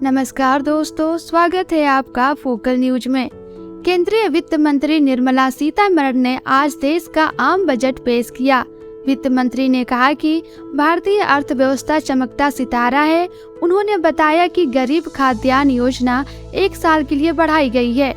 नमस्कार दोस्तों, स्वागत है आपका फोकल न्यूज में। केंद्रीय वित्त मंत्री निर्मला सीतारमण ने आज देश का आम बजट पेश किया। वित्त मंत्री ने कहा कि भारतीय अर्थव्यवस्था चमकता सितारा है। उन्होंने बताया कि गरीब खाद्यान्न योजना 1 साल के लिए बढ़ाई गई है।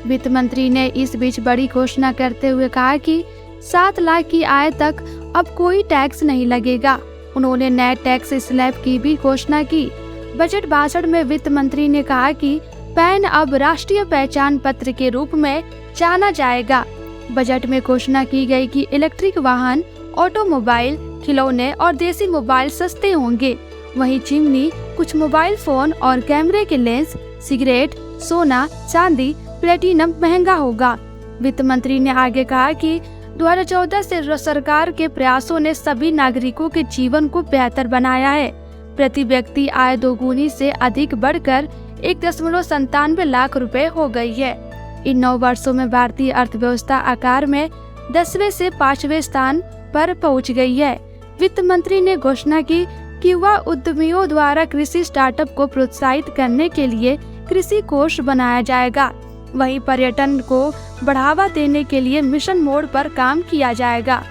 वित्त मंत्री ने इस बीच बड़ी घोषणा करते हुए कहा कि 7 लाख की आय तक अब कोई टैक्स नहीं लगेगा। उन्होंने नए टैक्स स्लैब की भी घोषणा की। बजट भाषण में वित्त मंत्री ने कहा कि पैन अब राष्ट्रीय पहचान पत्र के रूप में जाना जाएगा। बजट में घोषणा की गई कि इलेक्ट्रिक वाहन, ऑटोमोबाइल, खिलौने और देसी मोबाइल सस्ते होंगे। वहीं चिमनी, कुछ मोबाइल फोन और कैमरे के लेंस, सिगरेट, सोना, चांदी, प्लेटिनम महंगा होगा। वित्त मंत्री ने आगे कहा कि 2014 से सरकार के प्रयासों ने सभी नागरिकों के जीवन को बेहतर बनाया है। प्रति व्यक्ति आय दोगुनी से अधिक बढ़कर 1.97 लाख रुपए हो गई है। इन 9 वर्षों में भारतीय अर्थव्यवस्था आकार में 10वें से 5वें स्थान पर पहुंच गई है। वित्त मंत्री ने घोषणा की कि युवा उद्यमियों द्वारा कृषि स्टार्टअप को प्रोत्साहित करने के लिए कृषि कोष बनाया जाएगा। वहीं पर्यटन को बढ़ावा देने के लिए मिशन मोड पर काम किया जाएगा।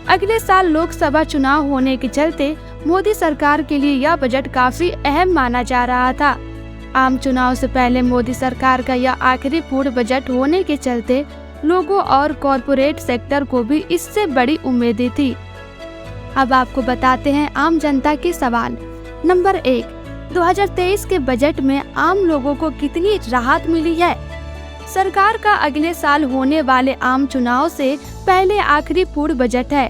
अगले साल लोकसभा चुनाव होने के चलते मोदी सरकार के लिए यह बजट काफी अहम माना जा रहा था। आम चुनाव से पहले मोदी सरकार का यह आखिरी पूर्ण बजट होने के चलते लोगों और कॉरपोरेट सेक्टर को भी इससे बड़ी उम्मीदें थी। अब आपको बताते हैं आम जनता के सवाल। नंबर 1, 2023 के बजट में आम लोगों को कितनी राहत मिली है? सरकार का अगले साल होने वाले आम चुनाव से पहले आखिरी पूर्ण बजट है।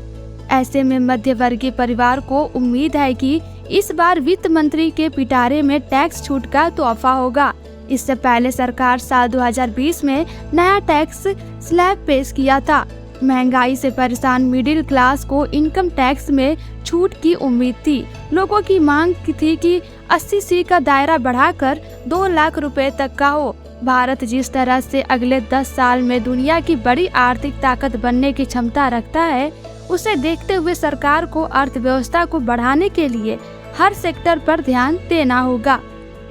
ऐसे में मध्य वर्गीय परिवार को उम्मीद है कि इस बार वित्त मंत्री के पिटारे में टैक्स छूट का तोहफा होगा। इससे पहले सरकार साल 2020 में नया टैक्स स्लैब पेश किया था। महंगाई से परेशान मिडिल क्लास को इनकम टैक्स में छूट की उम्मीद थी। लोगों की मांग थी कि 80C का दायरा बढ़ाकर 2 लाख रुपए तक का हो। भारत जिस तरह से अगले 10 साल में दुनिया की बड़ी आर्थिक ताकत बनने की क्षमता रखता है, उसे देखते हुए सरकार को अर्थव्यवस्था को बढ़ाने के लिए हर सेक्टर पर ध्यान देना होगा।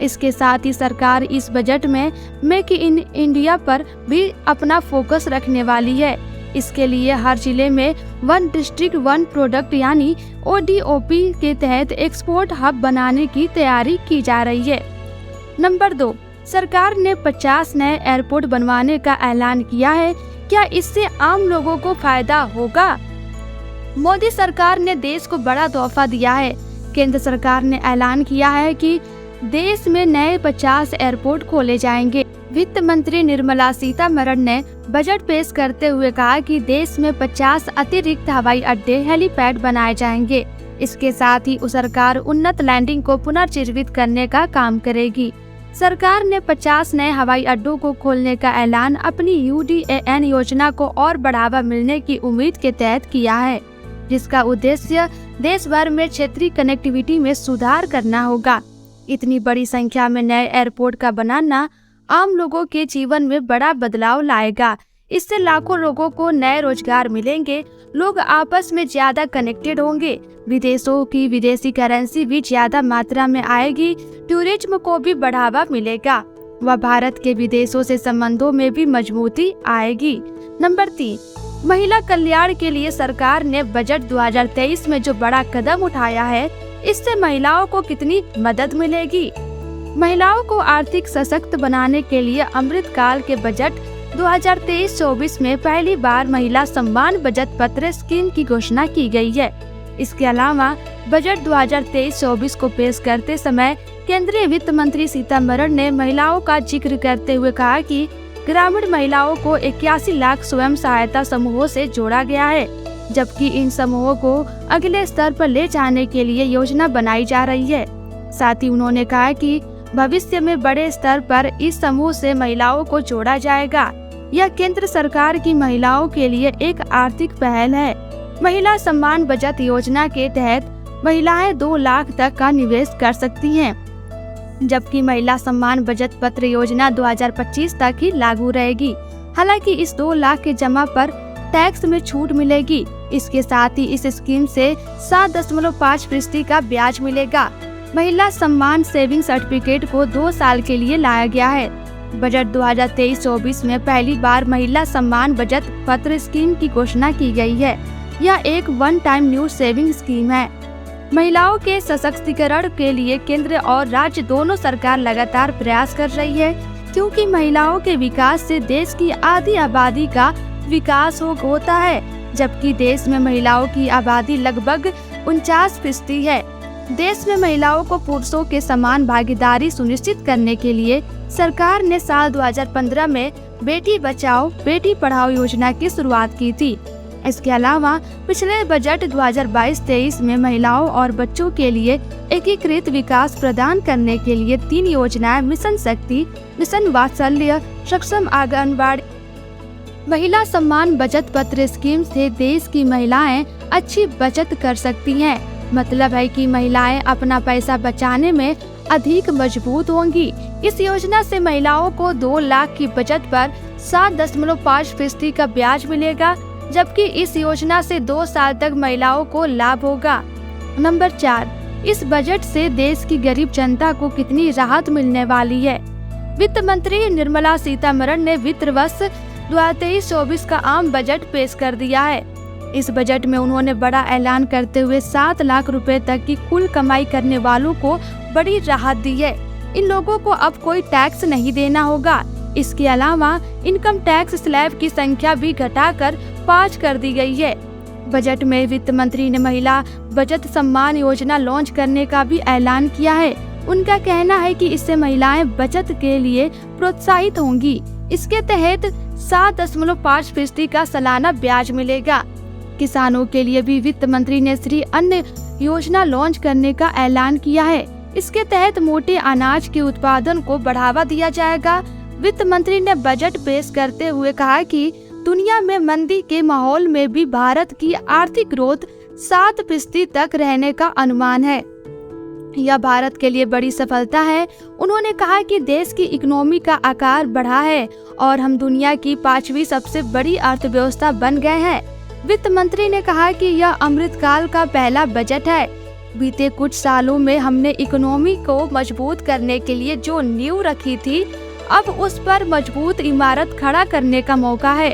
इसके साथ ही सरकार इस बजट में मेक इन इंडिया पर भी अपना फोकस रखने वाली है। इसके लिए हर जिले में 1 डिस्ट्रिक्ट 1 प्रोडक्ट यानी ODOP के तहत एक्सपोर्ट हब बनाने की तैयारी की जा रही है। नंबर 2, सरकार ने 50 नए एयरपोर्ट बनवाने का ऐलान किया है। क्या इससे आम लोगों को फायदा होगा? मोदी सरकार ने देश को बड़ा तोहफा दिया है। केंद्र सरकार ने ऐलान किया है कि देश में नए 50 एयरपोर्ट खोले जाएंगे। वित्त मंत्री निर्मला सीतारमण ने बजट पेश करते हुए कहा कि देश में 50 अतिरिक्त हवाई अड्डे, हेलीपैड बनाए जाएंगे। इसके साथ ही सरकार उन्नत लैंडिंग को पुनर्जीवित करने का काम करेगी। सरकार ने 50 नए हवाई अड्डों को खोलने का ऐलान अपनी UDAN योजना को और बढ़ावा मिलने की उम्मीद के तहत किया है, जिसका उद्देश्य देश भर में क्षेत्रीय कनेक्टिविटी में सुधार करना होगा। इतनी बड़ी संख्या में नए एयरपोर्ट का बनाना आम लोगों के जीवन में बड़ा बदलाव लाएगा। इससे लाखों लोगों को नए रोजगार मिलेंगे। लोग आपस में ज्यादा कनेक्टेड होंगे। विदेशों की विदेशी करेंसी भी ज्यादा मात्रा में आएगी। टूरिज्म को भी बढ़ावा मिलेगा व भारत के विदेशों से संबंधों में भी मजबूती आएगी। नंबर 3, महिला कल्याण के लिए सरकार ने बजट 2023 में जो बड़ा कदम उठाया है, इससे महिलाओं को कितनी मदद मिलेगी? महिलाओं को आर्थिक सशक्त बनाने के लिए अमृतकाल के बजट 2023-24 में पहली बार महिला सम्मान बचत पत्र स्कीम की घोषणा की गई है। इसके अलावा बजट 2023-24 को पेश करते समय केंद्रीय वित्त मंत्री सीतारमण ने महिलाओं का जिक्र करते हुए कहा कि ग्रामीण महिलाओं को 81 लाख स्वयं सहायता समूहों से जोड़ा गया है, जबकि इन समूहों को अगले स्तर पर ले जाने के लिए योजना बनाई जा रही है। साथ ही उन्होंने कहा कि भविष्य में बड़े स्तर पर इस समूह से महिलाओं को जोड़ा जाएगा। यह केंद्र सरकार की महिलाओं के लिए एक आर्थिक पहल है। महिला सम्मान बचत योजना के तहत महिलाएं 2 लाख तक का निवेश कर सकती हैं, जबकि महिला सम्मान बचत पत्र योजना 2025 तक ही लागू रहेगी। हालांकि इस 2 लाख के जमा पर टैक्स में छूट मिलेगी। इसके साथ ही इस स्कीम से 7.5% का ब्याज मिलेगा। महिला सम्मान सेविंग सर्टिफिकेट को 2 साल के लिए लाया गया है। बजट 2023-24 में पहली बार महिला सम्मान बचत पत्र स्कीम की घोषणा की गई है। यह एक one time new saving scheme है। महिलाओं के सशक्तिकरण के लिए केंद्र और राज्य दोनों सरकार लगातार प्रयास कर रही है, क्योंकि महिलाओं के विकास से देश की आधी आबादी का विकास होता है, जबकि देश में महिलाओं की आबादी लगभग 49% है। देश में महिलाओं को पुरुषों के समान भागीदारी सुनिश्चित करने के लिए सरकार ने साल 2015 में बेटी बचाओ बेटी पढ़ाओ योजना की शुरुआत की थी। इसके अलावा पिछले बजट 2022-23 में महिलाओं और बच्चों के लिए एकीकृत विकास प्रदान करने के लिए 3 योजनाएं मिशन शक्ति, मिशन वात्सल्य, सक्षम आंगनबाड़ी महिला सम्मान बचत पत्र स्कीम से देश की महिलाएं अच्छी बचत कर सकती हैं। मतलब है कि महिलाएं अपना पैसा बचाने में अधिक मजबूत होंगी। इस योजना से महिलाओं को 2 लाख की बचत पर 7.5% का ब्याज मिलेगा, जबकि इस योजना से 2 साल तक महिलाओं को लाभ होगा। नंबर 4, इस बजट से देश की गरीब जनता को कितनी राहत मिलने वाली है। वित्त मंत्री निर्मला सीतारमण ने वित्त वर्ष 2023-24 का आम बजट पेश कर दिया है। इस बजट में उन्होंने बड़ा ऐलान करते हुए 7 लाख रुपए तक की कुल कमाई करने वालों को बड़ी राहत दी है। इन लोगों को अब कोई टैक्स नहीं देना होगा। इसके अलावा इनकम टैक्स स्लैब की संख्या भी घटाकर 5 कर दी गई है। बजट में वित्त मंत्री ने महिला बचत सम्मान योजना लॉन्च करने का भी ऐलान किया है। उनका कहना है कि इससे महिलाएं बचत के लिए प्रोत्साहित होंगी। इसके तहत 7.5% का सालाना ब्याज मिलेगा। किसानों के लिए भी वित्त मंत्री ने श्री अन्न योजना लॉन्च करने का ऐलान किया है। इसके तहत मोटे अनाज के उत्पादन को बढ़ावा दिया जाएगा। वित्त मंत्री ने बजट पेश करते हुए कहा कि दुनिया में मंदी के माहौल में भी भारत की आर्थिक ग्रोथ 7% तक रहने का अनुमान है। यह भारत के लिए बड़ी सफलता है। उन्होंने कहा कि देश की इकोनॉमी का आकार बढ़ा है और हम दुनिया की 5वीं सबसे बड़ी अर्थव्यवस्था बन गए हैं। वित्त मंत्री ने कहा कि यह अमृतकाल का पहला बजट है। बीते कुछ सालों में हमने इकोनॉमी को मजबूत करने के लिए जो नींव रखी थी, अब उस पर मजबूत इमारत खड़ा करने का मौका है।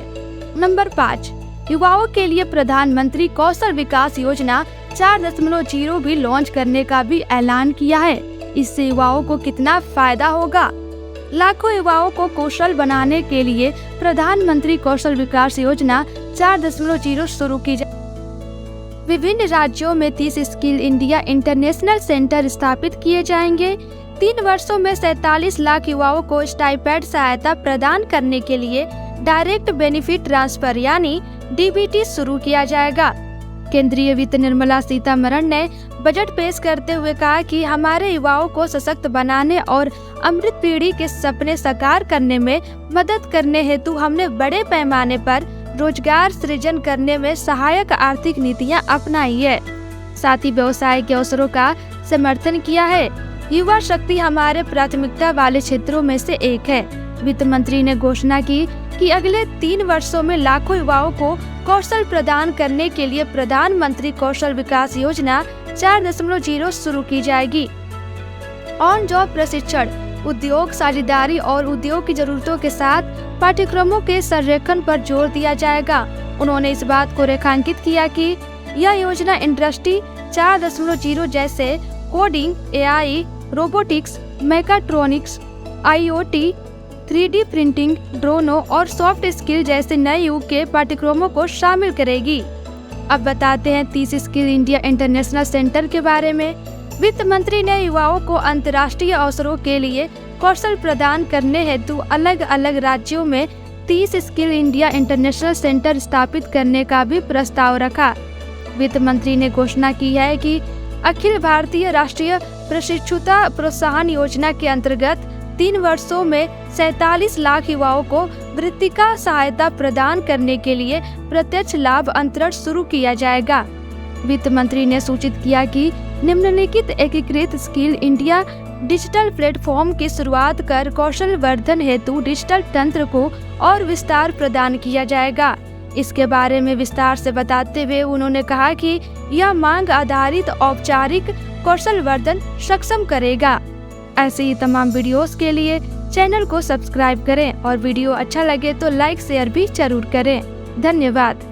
नंबर 5, युवाओं के लिए प्रधानमंत्री कौशल विकास योजना 4.0 भी लॉन्च करने का भी ऐलान किया है। इससे युवाओं को कितना फायदा होगा। लाखों युवाओं को कौशल बनाने के लिए प्रधानमंत्री कौशल विकास योजना 4.0 शुरू की जाए। विभिन्न राज्यों में 30 स्किल इंडिया इंटरनेशनल सेंटर स्थापित किए जाएंगे। 3 वर्षों में 47 लाख युवाओं को स्टाइपेंड सहायता प्रदान करने के लिए डायरेक्ट बेनिफिट ट्रांसफर यानी डीबीटी शुरू किया जाएगा। केंद्रीय वित्त निर्मला सीतारमण ने बजट पेश करते हुए कहा कि हमारे युवाओं को सशक्त बनाने और अमृत पीढ़ी के सपने साकार करने में मदद करने हेतु हमने बड़े पैमाने पर रोजगार सृजन करने में सहायक आर्थिक नीतियां अपनाई है। साथ ही व्यवसाय के अवसरों का समर्थन किया है। युवा शक्ति हमारे प्राथमिकता वाले क्षेत्रों में से एक है। वित्त मंत्री ने घोषणा की कि अगले 3 वर्षों में लाखों युवाओं को कौशल प्रदान करने के लिए प्रधानमंत्री कौशल विकास योजना 4.0 शुरू की जाएगी। ऑन जॉब प्रशिक्षण, उद्योग साझेदारी और उद्योग की जरूरतों के साथ पाठ्यक्रमों के संरेखन पर जोर दिया जाएगा। उन्होंने इस बात को रेखांकित किया कि यह योजना इंडस्ट्री 4.0 जैसे coding, AI, robotics, mechatronics, IoT, 3D printing, ड्रोनों और सॉफ्ट स्किल जैसे नए युग के पाठ्यक्रमों को शामिल करेगी। अब बताते हैं 30 स्किल इंडिया इंटरनेशनल सेंटर के बारे में। वित्त मंत्री ने युवाओं को अंतर्राष्ट्रीय अवसरों के लिए कौशल प्रदान करने हेतु अलग अलग राज्यों में 30 स्किल इंडिया इंटरनेशनल सेंटर स्थापित करने का भी प्रस्ताव रखा। वित्त मंत्री ने घोषणा की है कि अखिल भारतीय राष्ट्रीय प्रशिक्षुता प्रोत्साहन योजना के अंतर्गत 3 वर्षों में 47 लाख युवाओं को वृत्तिका सहायता प्रदान करने के लिए प्रत्यक्ष लाभ अंतरण शुरू किया जाएगा। वित्त मंत्री ने सूचित किया कि निम्नलिखित एकीकृत स्किल इंडिया डिजिटल प्लेटफॉर्म की शुरुआत कर कौशल वर्धन हेतु डिजिटल तंत्र को और विस्तार प्रदान किया जाएगा। इसके बारे में विस्तार से बताते हुए उन्होंने कहा कि यह मांग आधारित औपचारिक कौशल वर्धन सक्षम करेगा। ऐसे ही तमाम वीडियोस के लिए चैनल को सब्सक्राइब करें और वीडियो अच्छा लगे तो लाइक शेयर भी जरूर करें। धन्यवाद।